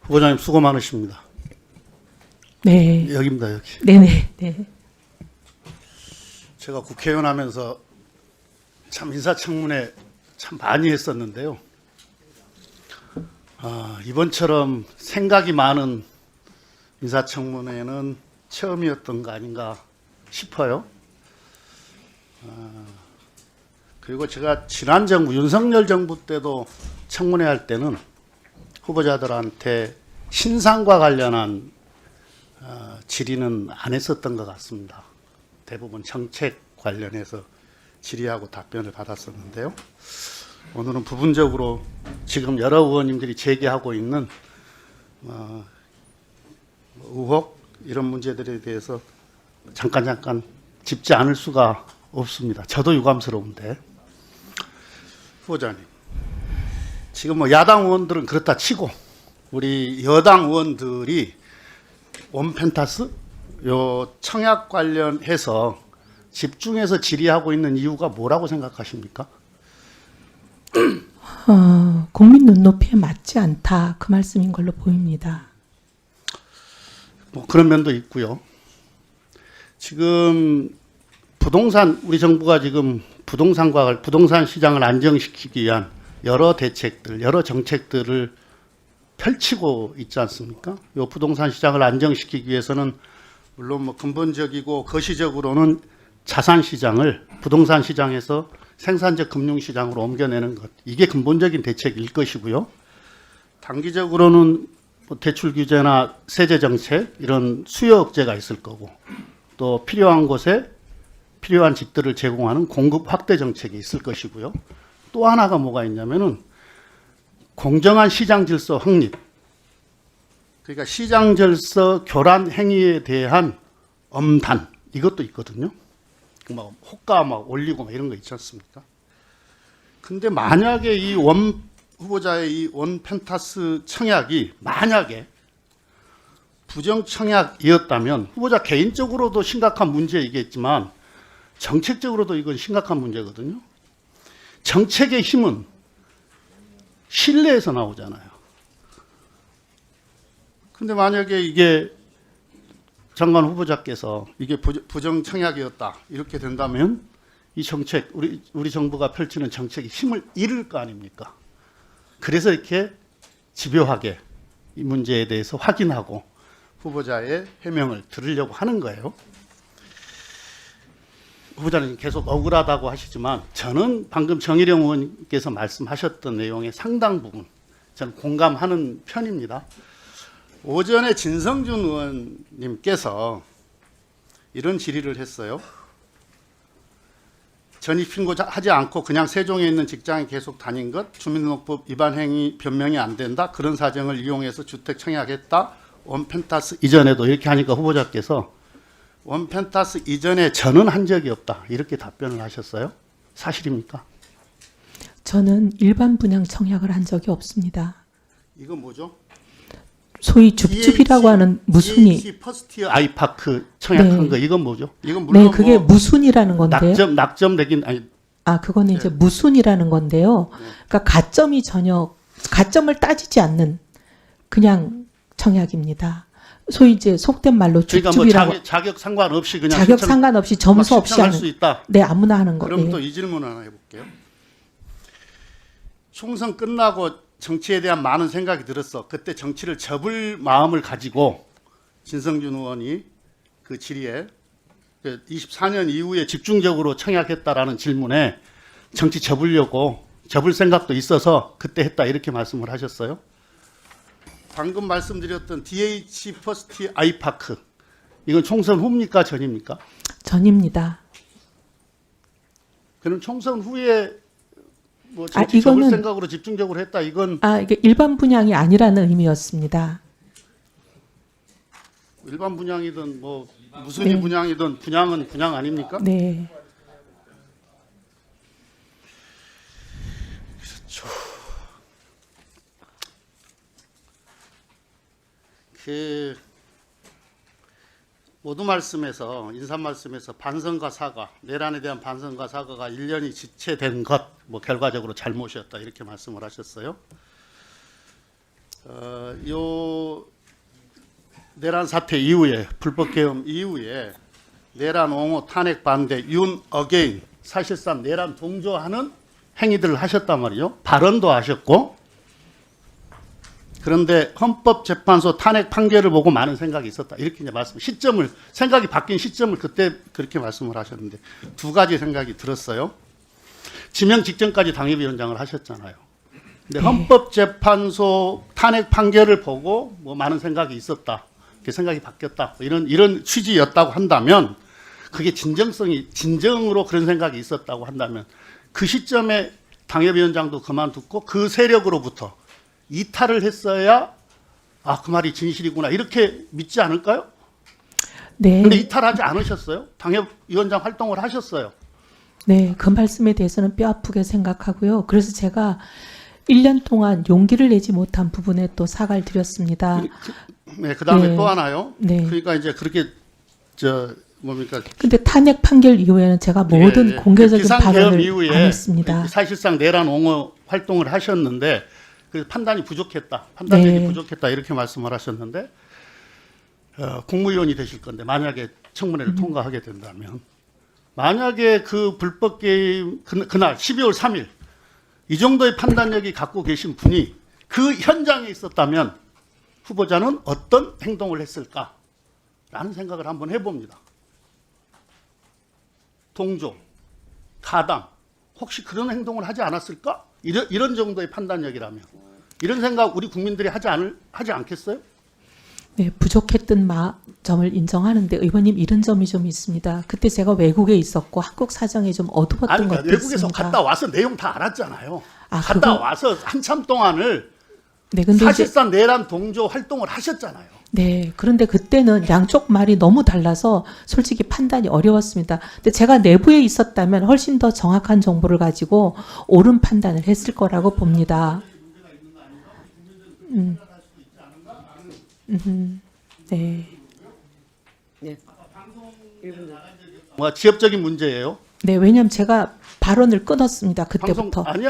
후보자님 수고 많으십니다. 네. 여기입니다, 여기. 네네. 네. 제가 국회의원 하면서 참 인사청문회 참 많이 했었는데요. 이번처럼 생각이 많은 인사청문회는 처음이었던 거 아닌가 싶어요. 그리고 제가 지난 정부, 윤석열 정부 때도 청문회 할 때는 후보자들한테 신상과 관련한 질의는 안 했었던 것 같습니다. 대부분 정책 관련해서 질의하고 답변을 받았었는데요. 오늘은 부분적으로 지금 여러 의원님들이 제기하고 있는 의혹 이런 문제들에 대해서 잠깐 짚지 않을 수가 없습니다. 저도 유감스러운데. 후보자님, 지금 뭐 야당 의원들은 그렇다 치고 우리 여당 의원들이 원펜타스 요 청약 관련해서 집중해서 질의하고 있는 이유가 뭐라고 생각하십니까? 국민 눈높이에 맞지 않다 그 말씀인 걸로 보입니다. 뭐 그런 면도 있고요. 지금 우리 정부가 지금 부동산 시장을 안정시키기 위한 여러 대책들, 여러 정책들을 펼치고 있지 않습니까? 이 부동산 시장을 안정시키기 위해서는 물론 뭐 근본적이고 거시적으로는 자산 시장을 부동산 시장에서 생산적 금융 시장으로 옮겨내는 것, 이게 근본적인 대책일 것이고요. 단기적으로는 뭐 대출 규제나 세제 정책 이런 수요 억제가 있을 거고, 또 필요한 곳에 필요한 집들을 제공하는 공급 확대 정책이 있을 것이고요. 또 하나가 뭐가 있냐면은 공정한 시장 질서 확립. 그러니까 시장 질서 교란 행위에 대한 엄단 이것도 있거든요. 막 호가 막 올리고 막 이런 거 있지 않습니까? 근데 만약에 이 후보자의 이 원펜타스 청약이 만약에 부정 청약이었다면 후보자 개인적으로도 심각한 문제이겠지만 정책적으로도 이건 심각한 문제거든요. 정책의 힘은 신뢰에서 나오잖아요. 근데 만약에 이게 장관 후보자께서 이게 부정 청약이었다 이렇게 된다면 이 정책 우리 정부가 펼치는 정책이 힘을 잃을 거 아닙니까? 그래서 이렇게 집요하게 이 문제에 대해서 확인하고 후보자의 해명을 들으려고 하는 거예요. 후보자는 계속 억울하다고 하시지만 저는 방금 정일영 의원께서 말씀하셨던 내용의 상당 부분 저는 공감하는 편입니다. 오전에 진성준 의원님께서 이런 질의를 했어요. 전입 신고하지 않고 그냥 세종에 있는 직장에 계속 다닌 것, 주민등록법 위반 행위 변명이 안 된다. 그런 사정을 이용해서 주택 청약했다. 원펜타스 이전에도 이렇게 하니까 후보자께서 원펜타스 이전에 저는 한 적이 없다. 이렇게 답변을 하셨어요. 사실입니까? 저는 일반 분양 청약을 한 적이 없습니다. 이거 뭐죠? 소위 줍줍이라고 하는 무순위. DH 퍼스티어 아이파크 청약한 네. 거 이건 뭐죠? 이건 물론 네, 그게 뭐 무순이라는 건데요. 낙점 내긴 아니 그거는 네. 이제 무순이라는 건데요. 그러니까 가점을 따지지 않는 그냥 청약입니다. 소위 이제 속된 말로 그러니까 뭐 줍줍이라고 자격 상관없이 그냥 자격 상관없이 점수 없이 신청할 하는. 수 있다. 네, 아무나 하는 거. 그럼 네. 또 이 질문 하나 해볼게요. 총선 끝나고 정치에 대한 많은 생각이 들었어. 그때 정치를 접을 마음을 가지고 진성준 의원이 그 질의에 24년 이후에 집중적으로 청약했다라는 질문에 정치 접을 생각도 있어서 그때 했다 이렇게 말씀을 하셨어요. 방금 말씀드렸던 DH 퍼스트 아이파크 이건 총선 후입니까 전입니까? 전입니다. 그럼 총선 후에 뭐 정치 접을 생각으로 집중적으로 했다 이건 이게 일반 분양이 아니라는 의미였습니다. 일반 분양이든 뭐 무슨 분양이든 분양은 분양 아닙니까? 네. 그렇죠. 그 모두 말씀에서 인사 말씀에서 반성과 사과, 내란에 대한 반성과 사과가 1년이 지체된 것, 뭐 결과적으로 잘못이었다 이렇게 말씀을 하셨어요. 요 내란 사태 이후에 불법 계엄 이후에 내란 옹호 탄핵 반대 윤 어게인 사실상 내란 동조하는 행위들을 하셨단 말이죠. 발언도 하셨고. 그런데 헌법재판소 탄핵 판결을 보고 많은 생각이 있었다. 이렇게 이제 생각이 바뀐 시점을 그때 그렇게 말씀을 하셨는데 두 가지 생각이 들었어요. 지명 직전까지 당협위원장을 하셨잖아요. 근데 헌법재판소 탄핵 판결을 보고 뭐 많은 생각이 있었다. 이렇게 생각이 바뀌었다. 이런 취지였다고 한다면 그게 진정으로 그런 생각이 있었다고 한다면 그 시점에 당협위원장도 그만두고 그 세력으로부터 이탈을 했어야 그 말이 진실이구나 이렇게 믿지 않을까요? 네. 근데 이탈하지 않으셨어요? 당협위원장 활동을 하셨어요. 네, 그 말씀에 대해서는 뼈 아프게 생각하고요. 그래서 제가 1년 동안 용기를 내지 못한 부분에 또 사과를 드렸습니다. 네, 그다음에 네. 또 하나요. 네. 그러니까 이제 그렇게 뭡니까? 근데 탄핵 판결 이후에는 제가 모든 예, 공개적인 비상계엄 발언을 이후에 안 했습니다. 사실상 내란 옹호 활동을 하셨는데 그 판단이 부족했다. 판단력이 네. 부족했다 이렇게 말씀을 하셨는데 국무위원이 되실 건데 만약에 청문회를 통과하게 된다면 만약에 그 불법 게임 그날 12월 3일 이 정도의 판단력이 갖고 계신 분이 그 현장에 있었다면 후보자는 어떤 행동을 했을까라는 생각을 한번 해봅니다. 동조, 가담, 혹시 그런 행동을 하지 않았을까? 이런 정도의 판단력이라면 이런 생각 우리 국민들이 하지 않겠어요? 네, 부족했던 점을 인정하는데 의원님 이런 점이 좀 있습니다. 그때 제가 외국에 있었고 한국 사정이 좀 어두웠던 아니, 것도 외국에서 있습니다. 갔다 와서 내용 다 알았잖아요. 아, 갔다 와서 한참 동안을 네, 근데 이제 사실상 내란 동조 활동을 하셨잖아요. 네, 그런데 그때는 양쪽 말이 너무 달라서 솔직히 판단이 어려웠습니다. 근데 제가 내부에 있었다면 훨씬 더 정확한 정보를 가지고 옳은 판단을 했을 거라고 봅니다. 네. 네. 1분 전. 뭐 지역적인 문제예요. 네, 왜냐하면 제가 발언을 끊었습니다. 그때부터. 아니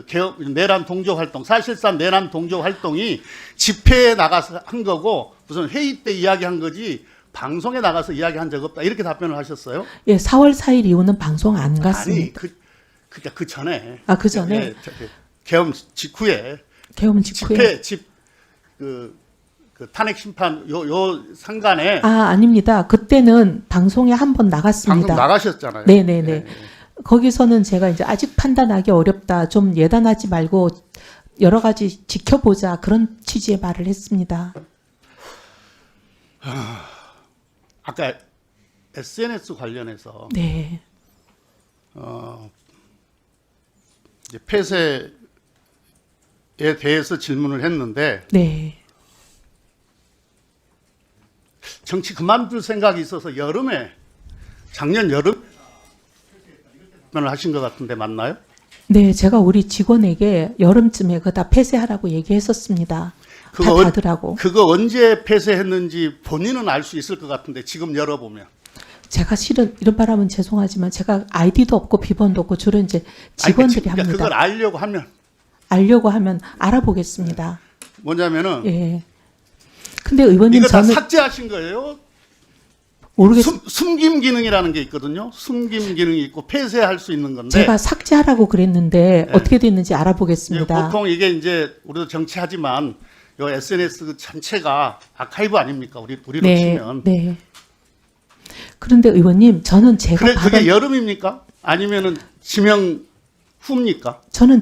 개혁 내란 동조 활동 사실상 내란 동조 활동이 집회에 나가서 한 거고 무슨 회의 때 이야기한 거지 방송에 나가서 이야기한 적 없다 이렇게 답변을 하셨어요. 예, 4월 4일 이후는 방송 안 아니 갔습니다. 그 전에 그 전에 계엄 직후에 계엄 직후에. 그 탄핵 심판 요 상간에 아닙니다. 그때는 방송에 한 번 나갔습니다. 방송 나가셨잖아요. 네네네. 거기서는 제가 이제 아직 판단하기 어렵다. 좀 예단하지 말고 여러 가지 지켜보자. 그런 취지의 말을 했습니다. 아까 SNS 관련해서 네. 이제 폐쇄에 대해서 질문을 했는데 네. 정치 그만둘 생각이 있어서 작년 여름 답변을 하신 것 같은데 맞나요? 네, 제가 우리 직원에게 여름쯤에 그거 다 폐쇄하라고 얘기했었습니다. 다 닫으라고. 그거 언제 폐쇄했는지 본인은 알 수 있을 것 같은데 지금 열어보면. 제가 실은 이런 말하면 죄송하지만 제가 아이디도 없고 비번도 없고 주로 이제 직원들이 그러니까 합니다. 그걸 알려고 하면 알아보겠습니다. 뭐냐면은 예. 근데 의원님 이거 다 저는 삭제하신 거예요. 숨김 기능이라는 게 있거든요. 숨김 기능이 있고 폐쇄할 수 있는 건데. 제가 삭제하라고 그랬는데 어떻게 됐는지 알아보겠습니다. 보통 이게 이제 우리도 정치하지만 요 SNS 전체가 아카이브 아닙니까? 우리로 치면. 네. 그런데 의원님 저는 제가 그게 여름입니까? 아니면은 지명 후입니까? 저는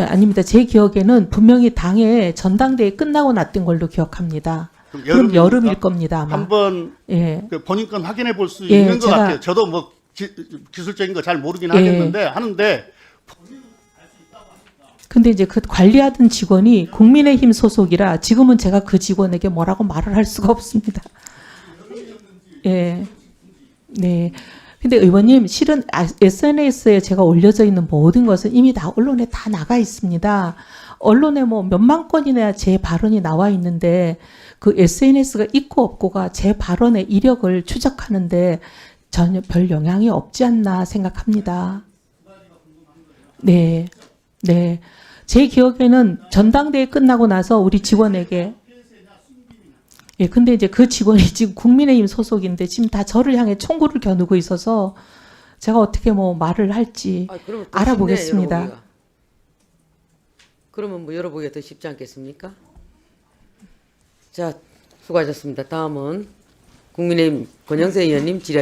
아닙니다. 제 기억에는 분명히 당에 전당대회 끝나고 났던 걸로 기억합니다. 그럼 여름일 겁니다, 아마. 한번 예. 그 본인 건 확인해 볼 수 예, 있는 것 제가- 같아요. 저도 뭐 기술적인 거 잘 모르긴 예. 하는데 근데 이제 그 관리하던 직원이 국민의힘 소속이라 지금은 제가 그 직원에게 뭐라고 말을 할 수가 없습니다. 예. 네. 근데 의원님 실은 SNS에 제가 올려져 있는 모든 것은 이미 다 언론에 다 나가 있습니다. 언론에 뭐 몇만 건이나 제 발언이 나와 있는데 그 SNS가 있고 없고가 제 발언의 이력을 추적하는데 전혀 별 영향이 없지 않나 생각합니다. 네. 네. 제 기억에는 전당대회 끝나고 나서 우리 직원에게 예, 근데 이제 그 직원이 지금 국민의힘 소속인데 지금 다 저를 향해 총구를 겨누고 있어서 제가 어떻게 뭐 말을 할지 그러면 더 알아보겠습니다. 쉽네, 열어보기가. 그러면 뭐 열어보기가 더 쉽지 않겠습니까? 자, 수고하셨습니다. 다음은 국민의힘 권영세 의원님 질의해